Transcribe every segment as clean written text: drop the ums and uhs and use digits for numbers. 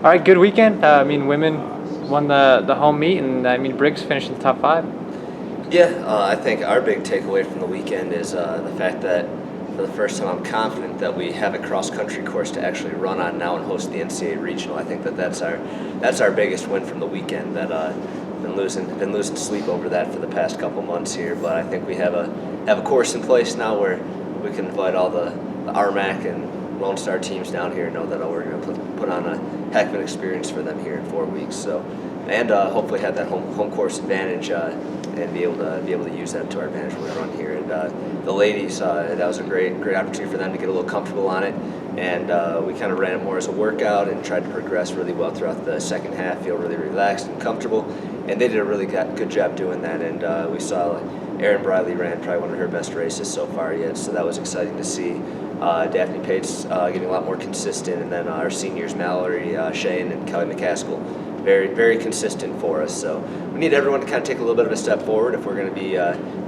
All right, good weekend. Women won the home meet, and Briggs finished in the top five. Yeah, I think our big takeaway from the weekend is the fact that for the first time I'm confident that we have a cross-country course to actually run on now and host the NCAA regional. I think that's our biggest win from the weekend. That been losing sleep over that for the past couple months here, but I think we have a course in place now where we can invite all the RMAC and Lone Star teams down here and know that we're going to put on a heck of an experience for them here in 4 weeks. So, and hopefully have that home course advantage and be able to use that to our advantage when we run here. And the ladies, that was a great opportunity for them to get a little comfortable on it. And we kind of ran it more as a workout and tried to progress really well throughout the second half, feel really relaxed and comfortable. And they did a really good job doing that. And we saw Erin Briley ran probably one of her best races so far yet, so that was exciting to see. Daphne Pates getting a lot more consistent, and then our seniors, Mallory Shane and Kelly McCaskill, very, very consistent for us. So we need everyone to kind of take a little bit of a step forward if we're going to be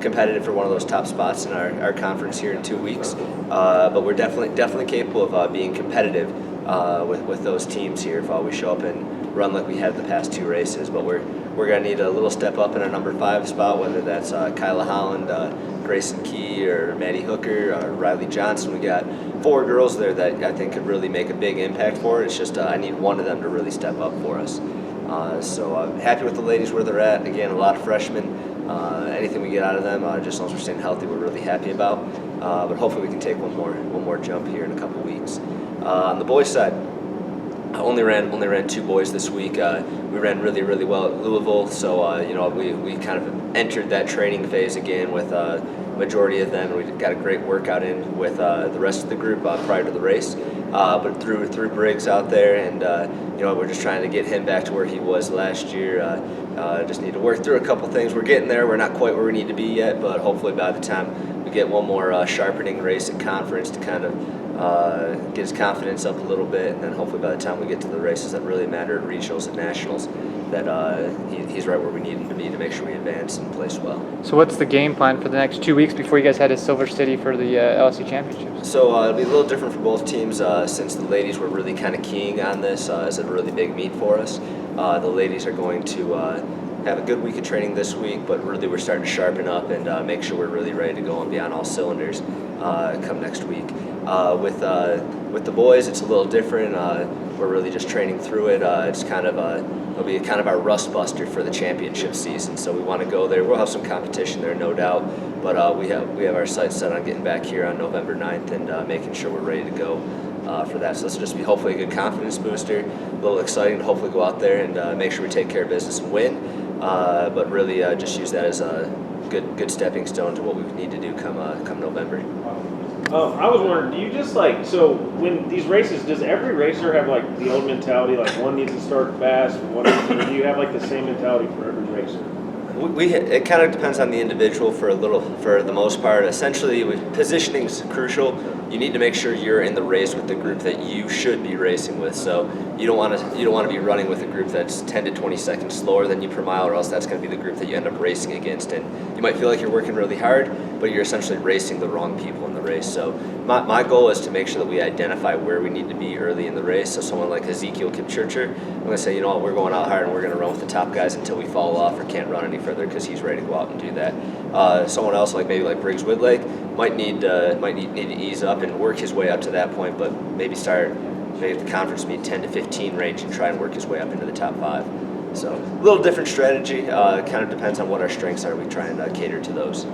competitive for one of those top spots in our conference here in 2 weeks. But we're definitely capable of being competitive with those teams here if we show up and run like we had the past two races. But we're going to need a little step up in our number 5 spot, whether that's Kyla Holland, Grayson Key, or Maddie Hooker, or Riley Johnson. We got 4 girls there that I think could really make a big impact for it. It's just I need one of them to really step up for us. So I'm happy with the ladies where they're at. Again, a lot of freshmen. Anything we get out of them, just as long as we're staying healthy, we're really happy about. But hopefully we can take one more jump here in a couple weeks. On the boys' side, I only ran 2 boys this week. We ran really well at Louisville, so we kind of entered that training phase again with majority of them, and we got a great workout in with the rest of the group prior to the race. But threw Briggs out there, and we're just trying to get him back to where he was last year. Just need to work through a couple things. We're getting there. We're not quite where we need to be yet, but hopefully by the time we get one more sharpening race at conference to kind of get his confidence up a little bit, and then hopefully by the time we get to the races that really matter at regionals and nationals, that he's right where we need him to be to make sure we advance and place well. So what's the game plan for the next 2 weeks before you guys head to Silver City for the LSU Championships? So it'll be a little different for both teams since the ladies were really kind of keying on this as a really big meet for us. The ladies are going to have a good week of training this week, but really we're starting to sharpen up and make sure we're really ready to go and be on all cylinders come next week. With the boys, it's a little different. We're really just training through it. It's kind of it'll be kind of our rust buster for the championship season. So we want to go there. We'll have some competition there, no doubt, but we have our sights set on getting back here on November 9th and making sure we're ready to go for that. So this will just be hopefully a good confidence booster, a little exciting to hopefully go out there and make sure we take care of business and win. But really just use that as a good stepping stone to what we need to do come November. I was wondering, do you just so when these races, does every racer have the old mentality, one needs to start fast, or do you have the same mentality for every racer? It kind of depends on the individual for the most part. Essentially, positioning is crucial. You need to make sure you're in the race with the group that you should be racing with. So you don't want to be running with a group that's 10 to 20 seconds slower than you per mile, or else that's going to be the group that you end up racing against. And you might feel like you're working really hard, but you're essentially racing the wrong people in the race. So my goal is to make sure that we identify where we need to be early in the race. So someone like Ezekiel Kipchircher, I'm going to say, we're going out hard and we're going to run with the top guys until we fall off or can't run any further because he's ready to go out and do that. Someone else like Briggs Woodlake might need to ease up and work his way up to that point, but maybe the conference meet 10 to 15 range and try and work his way up into the top 5. So a little different strategy. Kind of depends on what our strengths are. We try and cater to those.